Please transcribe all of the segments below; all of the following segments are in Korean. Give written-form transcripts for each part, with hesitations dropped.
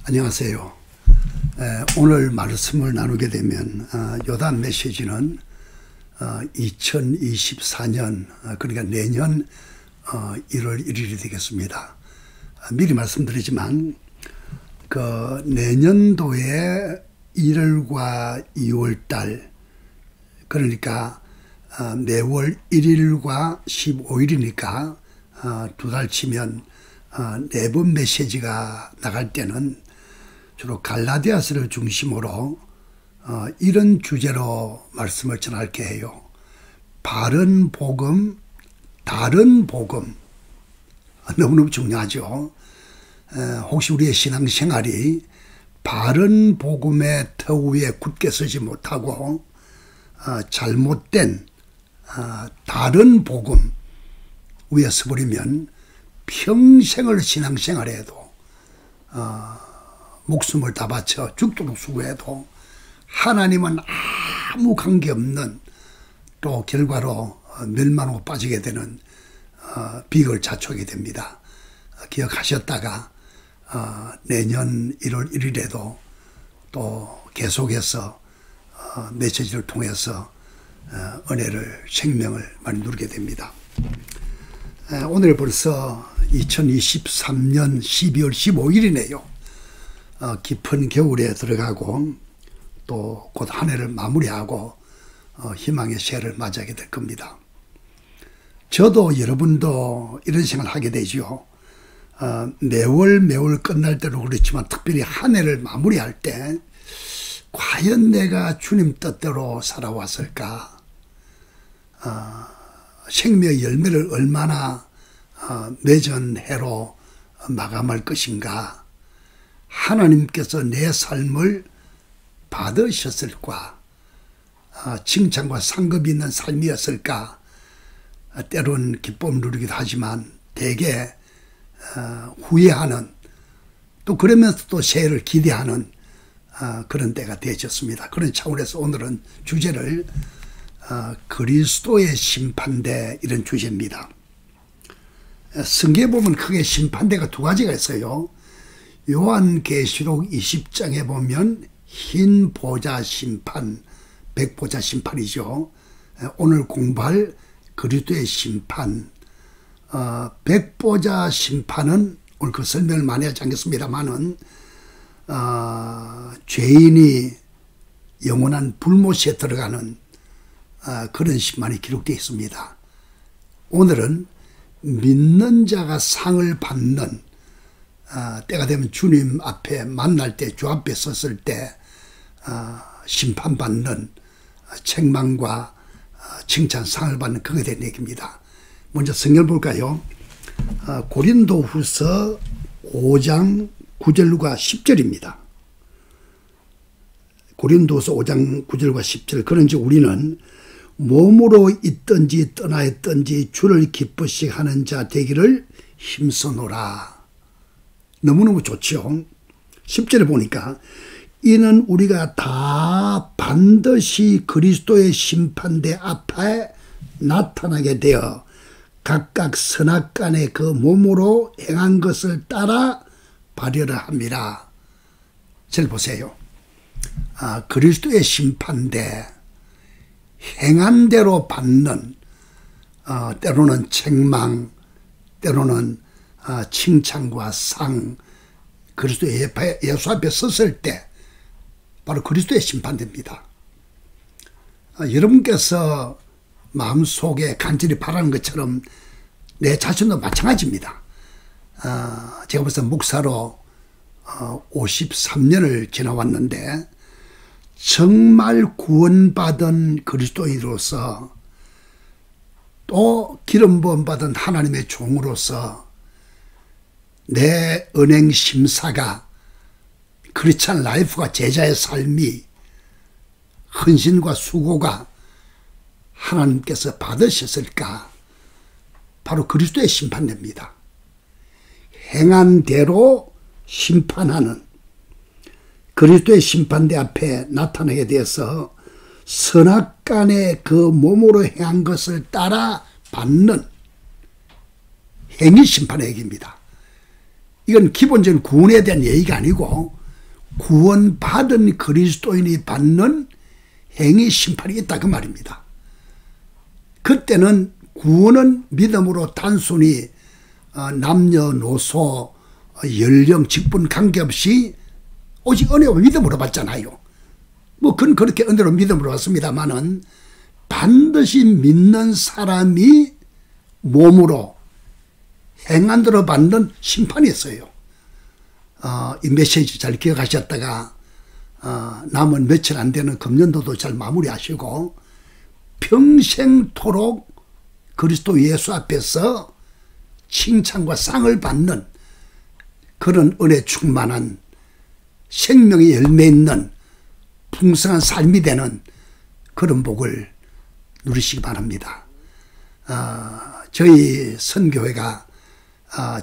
안녕하세요. 오늘 말씀을 나누게 되면 요단 메시지는 2024년 그러니까 내년 1월 1일이 되겠습니다. 미리 말씀드리지만 그 내년도에 1월과 2월달 그러니까 매월 1일과 15일이니까 두 달 치면 4번 메시지가 나갈 때는 주로 갈라디아서를 중심으로 이런 주제로 말씀을 전할게 해요. 바른 복음, 다른 복음. 너무너무 중요하죠. 혹시 우리의 신앙생활이 바른 복음의 터 위에 굳게 서지 못하고 잘못된 다른 복음 위에 서버리면 평생을 신앙생활해도 목숨을 다 바쳐 죽도록 수고해도 하나님은 아무 관계없는 또 결과로 멸망으로 빠지게 되는 비극을 자초하게 됩니다. 기억하셨다가 내년 1월 1일에도 또 계속해서 메시지를 통해서 은혜를 생명을 많이 누리게 됩니다. 오늘 벌써 2023년 12월 15일이네요. 깊은 겨울에 들어가고 또 곧 한 해를 마무리하고 희망의 새해를 맞이하게 될 겁니다. 저도 여러분도 이런 생각을 하게 되죠. 매월 끝날 때도 그렇지만 특별히 한 해를 마무리할 때 과연 내가 주님 뜻대로 살아왔을까? 생명의 열매를 얼마나 맺은 해로 마감할 것인가? 하나님께서 내 삶을 받으셨을까? 칭찬과 상급이 있는 삶이었을까? 때론 기쁨을 누리기도 하지만 대개 후회하는 또 그러면서 또 새해를 기대하는 그런 때가 되어졌습니다. 그런 차원에서 오늘은 주제를 그리스도의 심판대 이런 주제입니다. 성경에 보면 크게 심판대가 두 가지가 있어요. 요한계시록 20장에 보면 흰 보좌 심판, 백보좌 심판이죠. 오늘 공부할 그리스도의 심판, 백보좌 심판은 오늘 그 설명을 많이 하지 않겠습니다만은 죄인이 영원한 불못에 들어가는 그런 심판이 기록되어 있습니다. 오늘은 믿는 자가 상을 받는 때가 되면 주님 앞에 만날 때 주 앞에 섰을 때 심판받는 책망과 칭찬 상을 받는 그거에 대한 얘기입니다. 먼저 성경을 볼까요? 고린도후서 5장 9절과 10절입니다. 고린도서 5장 9절과 10절. 그런지 우리는 몸으로 있든지 떠나 있든지 주를 기쁘시 하는 자 되기를 힘써노라. 너무너무 좋죠. 10절에 보니까 이는 우리가 다 반드시 그리스도의 심판대 앞에 나타나게 되어 각각 선악간에 그 몸으로 행한 것을 따라 받으려 합니다. 잘 보세요. 그리스도의 심판대 행한 대로 받는 때로는 책망 때로는 칭찬과 상 그리스도의 예수 앞에 섰을 때 바로 그리스도의 심판됩니다. 여러분께서 마음속에 간절히 바라는 것처럼 내 자신도 마찬가지입니다. 제가 벌써 목사로 53년을 지나왔는데 정말 구원받은 그리스도인으로서 또 기름 부음 받은 하나님의 종으로서 내 은행 심사가 크리스찬 라이프가 제자의 삶이 헌신과 수고가 하나님께서 받으셨을까? 바로 그리스도의 심판됩니다. 행한 대로 심판하는 그리스도의 심판대 앞에 나타나게 되어서 선악간에 그 몸으로 행한 것을 따라 받는 행위 심판의 얘기입니다. 이건 기본적인 구원에 대한 얘기가 아니고 구원받은 그리스도인이 받는 행위 심판이 있다 그 말입니다. 그때는 구원은 믿음으로 단순히 남녀노소 연령 직분 관계없이 오직 은혜와 믿음으로 받잖아요. 뭐 그건 그렇게 은혜로 믿음으로 받습니다만은 반드시 믿는 사람이 몸으로 행한대로 받는 심판이 있어요. 이 메시지 잘 기억하셨다가 남은 며칠 안 되는 금년도도 잘 마무리하시고 평생토록 그리스도 예수 앞에서 칭찬과 상을 받는 그런 은혜 충만한 생명의 열매 있는 풍성한 삶이 되는 그런 복을 누리시기 바랍니다. 저희 선교회가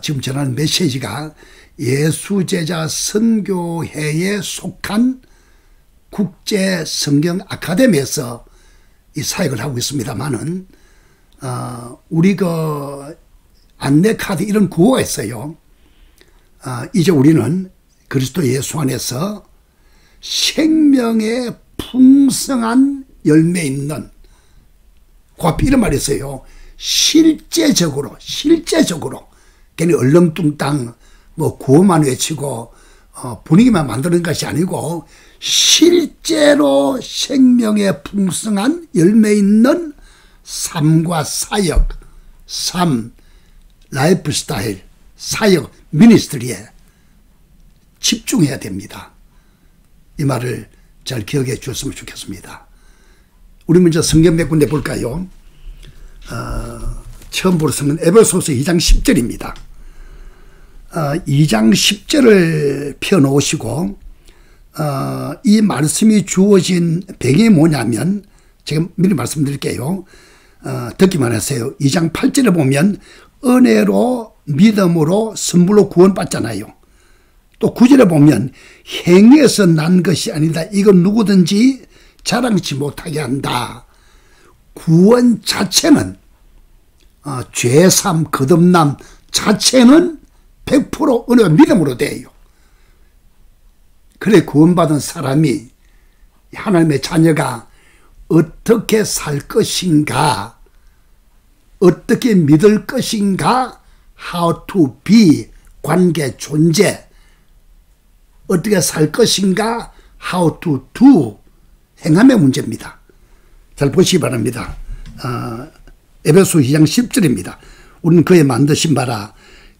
지금 전하는 메시지가 예수제자 선교회에 속한 국제성경 아카데미에서 이 사역을 하고 있습니다만은 우리 그 안내카드 이런 구호가 있어요. 이제 우리는 그리스도 예수 안에서 생명의 풍성한 열매 있는 그 앞에 이런 말이 있어요. 실제적으로 괜히 얼렁뚱땅 뭐 구호만 외치고 분위기만 만드는 것이 아니고 실제로 생명의 풍성한 열매 있는 삶과 사역, 라이프 스타일, 사역, 미니스트리에 집중해야 됩니다. 이 말을 잘 기억해 주셨으면 좋겠습니다. 우리 먼저 성경 몇 군데 볼까요? 처음 볼 성은 에베소서 2장 10절입니다. 2장 10절을 펴놓으시고 이 말씀이 주어진 배경이 뭐냐면 제가 미리 말씀드릴게요. 듣기만 하세요. 2장 8절에 보면 은혜로 믿음으로 선물로 구원받잖아요. 또 9절에 보면 행위에서 난 것이 아니다. 이건 누구든지 자랑치 못하게 한다. 구원 자체는 죄삼 거듭남 자체는 100% 은혜와 믿음으로 돼요. 그래 구원받은 사람이 하나님의 자녀가 어떻게 살 것인가, 어떻게 믿을 것인가, how to be, 관계, 존재, 어떻게 살 것인가, how to do, 행함의 문제입니다. 잘 보시기 바랍니다. 에베소 2장 10절입니다. 우리는 그의 만드신 바라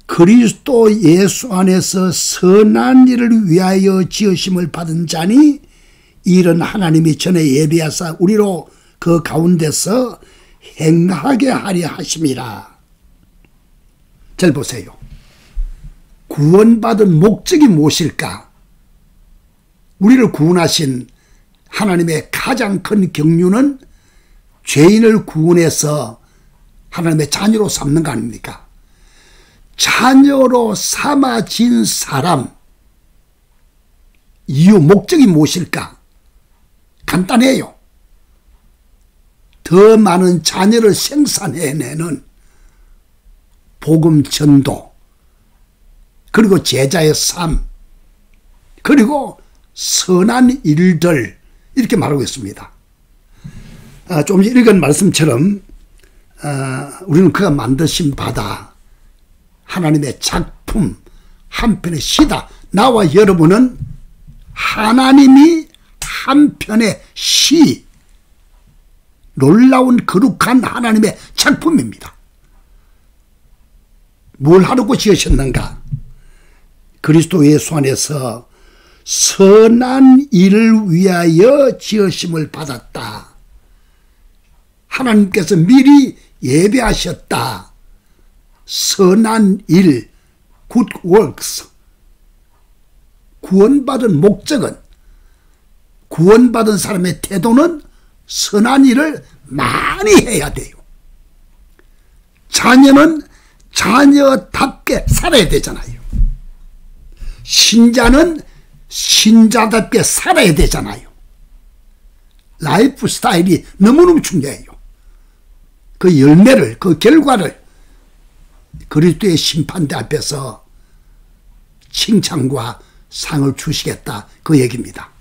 그리스도 예수 안에서 선한 일을 위하여 지으심을 받은 자니 이런 하나님이 전에 예비하사 우리로 그 가운데서 행하게 하려 하심이라. 잘 보세요. 구원받은 목적이 무엇일까? 우리를 구원하신 하나님의 가장 큰 경륜은 죄인을 구원해서 하나님의 자녀로 삼는 거 아닙니까? 자녀로 삼아진 사람 이유 목적이 무엇일까? 간단해요. 더 많은 자녀를 생산해내는 복음 전도, 그리고 제자의 삶, 그리고 선한 일들, 이렇게 말하고 있습니다. 좀 읽은 말씀처럼 우리는 그가 만드신 바다, 하나님의 작품, 한편의 시다. 나와 여러분은 하나님이 한편의 시, 놀라운 거룩한 하나님의 작품입니다. 뭘 하려고 지으셨는가? 그리스도 예수 안에서 선한 일을 위하여 지으심을 받았다. 하나님께서 미리 예배하셨다. 선한 일, good works. 구원받은 목적은, 구원받은 사람의 태도는 선한 일을 많이 해야 돼요. 자녀는 자녀답게 살아야 되잖아요. 신자는 신자답게 살아야 되잖아요. 라이프 스타일이 너무너무 중요해요. 그 열매를, 그 결과를 그리스도의 심판대 앞에서 칭찬과 상을 주시겠다 그 얘기입니다.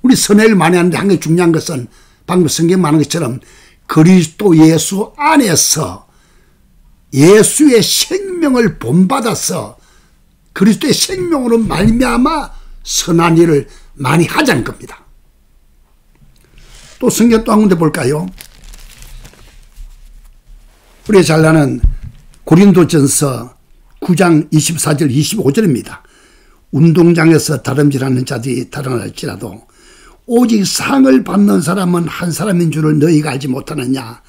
우리 선회를 많이 하는데 한 가지 중요한 것은 방금 성경 말한 것처럼 그리스도 예수 안에서 예수의 생명을 본받아서 그리스도의 생명으로 말미암아 선한 일을 많이 하자는 겁니다. 또 성경 또 한 군데 볼까요? 우리가 잘 아는 고린도전서 9장 24절 25절입니다. 운동장에서 다름질하는 자들이 다름할지라도 오직 상을 받는 사람은 한 사람인 줄을 너희가 알지 못하느냐.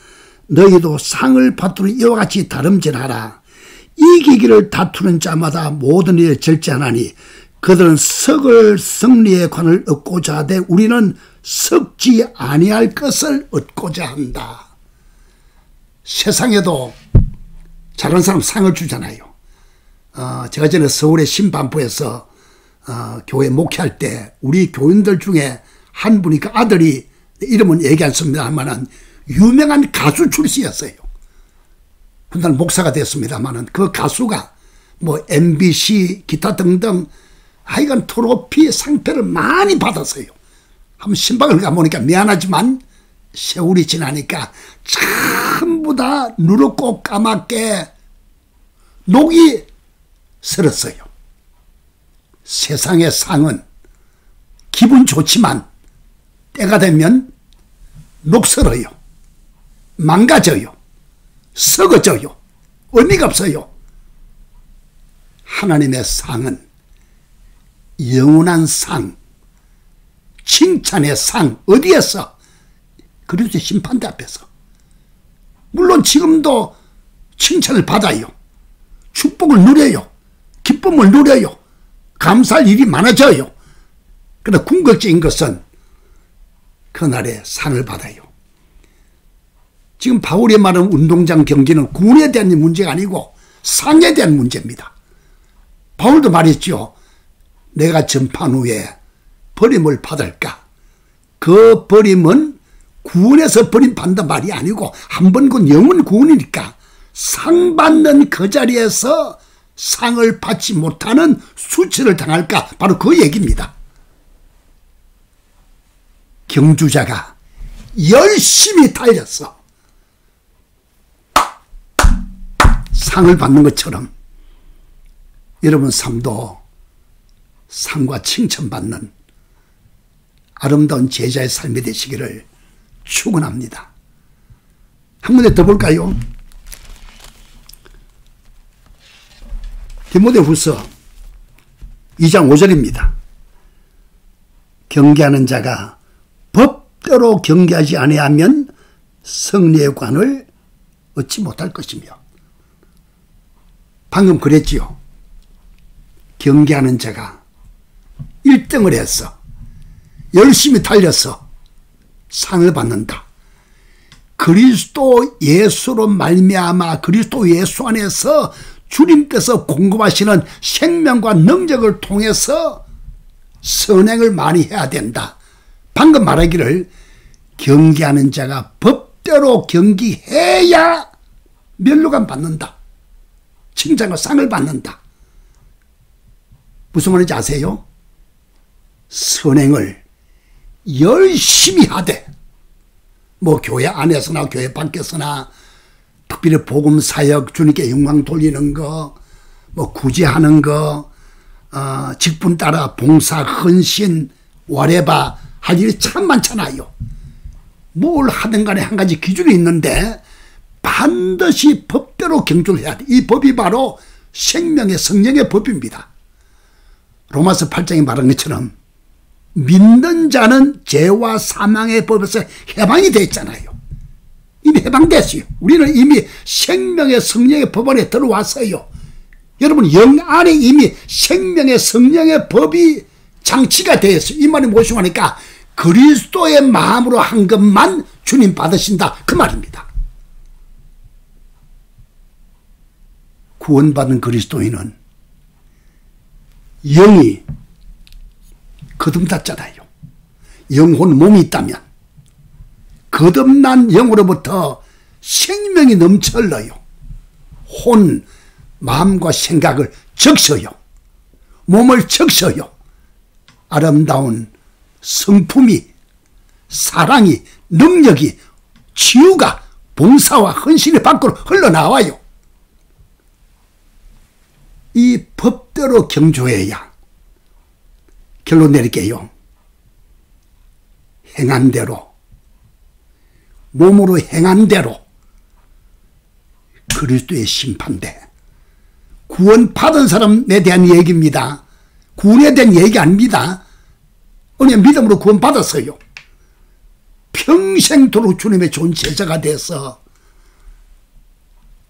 너희도 상을 받도록 이와 같이 다름질하라. 이기기를 다투는 자마다 모든 일에 절제하나니 그들은 썩을 승리의 관을 얻고자 하되 우리는 썩지 아니할 것을 얻고자 한다. 세상에도 잘하는 사람 상을 주잖아요. 제가 전에 서울의 신반포에서 교회 목회할 때 우리 교인들 중에 한 분이 그 아들이 이름은 얘기 않습니다만은 유명한 가수 출신이었어요. 훗날 목사가 됐습니다만은 그 가수가 뭐 MBC 기타 등등 하여간 트로피 상패를 많이 받았어요. 한번 신방을 가보니까 미안하지만 세월이 지나니까 전부 다 누렇고 까맣게 녹이 슬었어요. 세상의 상은 기분 좋지만 때가 되면 녹슬어요. 망가져요. 썩어져요. 의미가 없어요. 하나님의 상은 영원한 상, 칭찬의 상, 어디에서? 그리스도의 심판대 앞에서. 물론 지금도 칭찬을 받아요. 축복을 누려요. 기쁨을 누려요. 감사할 일이 많아져요. 그러나 궁극적인 것은 그날의 상을 받아요. 지금 바울이 말하는 운동장 경기는 군에 대한 문제가 아니고 상에 대한 문제입니다. 바울도 말했죠. 내가 전판 후에 버림을 받을까? 그 버림은 구원에서 버림받는다 말이 아니고 한 번 그 영원 구원이니까 상 받는 그 자리에서 상을 받지 못하는 수치를 당할까? 바로 그 얘기입니다. 경주자가 열심히 달렸어. 상을 받는 것처럼 여러분 삶도 상과 칭찬받는 아름다운 제자의 삶이 되시기를 축원합니다. 한 문제 더 볼까요? 디모데후서 2장 5절입니다. 경계하는 자가 법대로 경계하지 아니하면 승리의 관을 얻지 못할 것이며. 방금 그랬지요. 경계하는 자가 1등을 해서 열심히 달려서 상을 받는다. 그리스도 예수로 말미암아 그리스도 예수 안에서 주님께서 공급하시는 생명과 능력을 통해서 선행을 많이 해야 된다. 방금 말하기를 경계하는 자가 법대로 경기해야 면류관 받는다. 칭찬과 상을 받는다. 무슨 말인지 아세요? 선행을 열심히 하되 뭐 교회 안에서나 교회 밖에서나 특별히 복음사역 주님께 영광 돌리는 거 뭐 구제하는 거 직분 따라 봉사 헌신 whatever 할 일이 참 많잖아요. 뭘 하든 간에 한 가지 기준이 있는데 반드시 법대로 경주를 해야 돼. 이 법이 바로 생명의 성령의 법입니다. 로마서 8장에 말한 것처럼 믿는 자는 죄와 사망의 법에서 해방이 되어 있잖아요. 이미 해방됐어요. 우리는 이미 생명의 성령의 법 안에 들어왔어요. 여러분 영 안에 이미 생명의 성령의 법이 장치가 되어 있어요. 이 말이 무엇이고 하니까 그리스도의 마음으로 한 것만 주님 받으신다 그 말입니다. 구원받은 그리스도인은 영이 거듭났잖아요. 영혼 몸이 있다면 거듭난 영으로부터 생명이 넘쳐 흘러요. 혼, 마음과 생각을 적셔요. 몸을 적셔요. 아름다운 성품이, 사랑이, 능력이, 치유가, 봉사와 헌신의 밖으로 흘러나와요. 이 법대로 경주해야 결론 내릴게요. 행한 대로, 몸으로 행한 대로 그리스도의 심판대. 구원받은 사람에 대한 얘기입니다. 구원에 대한 얘기 아닙니다. 은혜 믿음으로 구원받았어요. 평생토록 주님의 좋은 제자가 돼서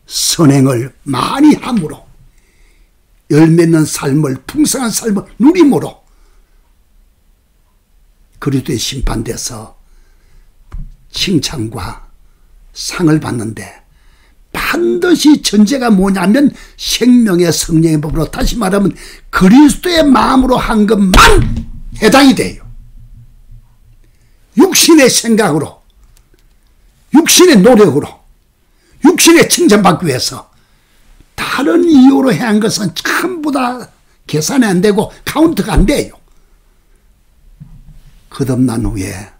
선행을 많이 함으로 열매 있는 삶을, 풍성한 삶을 누림으로 그리스도의 심판돼서 칭찬과 상을 받는데, 반드시 전제가 뭐냐면 생명의 성령의 법으로, 다시 말하면 그리스도의 마음으로 한 것만 해당이 돼요. 육신의 생각으로, 육신의 노력으로, 육신의 칭찬받기 위해서 다른 이유로 해한 것은 전부 다 계산이 안 되고 카운트가 안 돼요. 거듭난 후에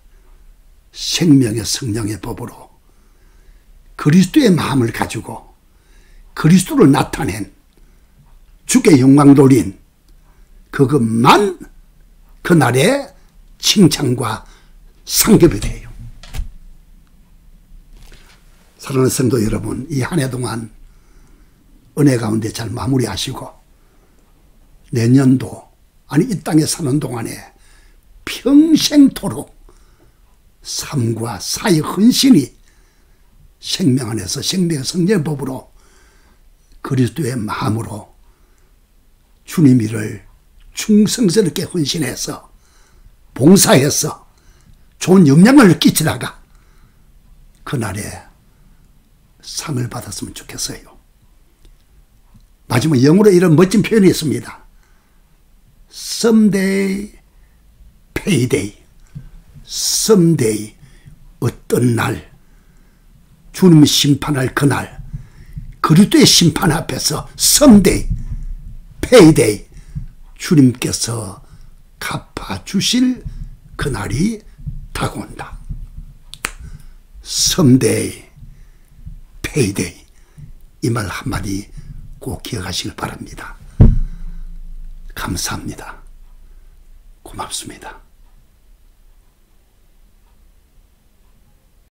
생명의 성령의 법으로 그리스도의 마음을 가지고 그리스도를 나타낸, 주께 영광 돌린 그것만 그날의 칭찬과 상급이 돼요. 사랑하는 성도 여러분, 이 한 해 동안 은혜 가운데 잘 마무리하시고 내년도, 아니 이 땅에 사는 동안에 평생토록 삶과 사의 헌신이 생명 안에서 생명의 성령의 법으로 그리스도의 마음으로 주님 일을 충성스럽게 헌신해서 봉사해서 좋은 영향을 끼치다가 그날에 상을 받았으면 좋겠어요. 마지막 영어로 이런 멋진 표현이 있습니다. Someday payday. someday, 어떤 날, 주님이 심판할 그날, 그리스도의 심판 앞에서 someday, payday, 주님께서 갚아주실 그날이 다가온다. someday, payday, 이 말 한마디 꼭 기억하시길 바랍니다. 감사합니다. 고맙습니다.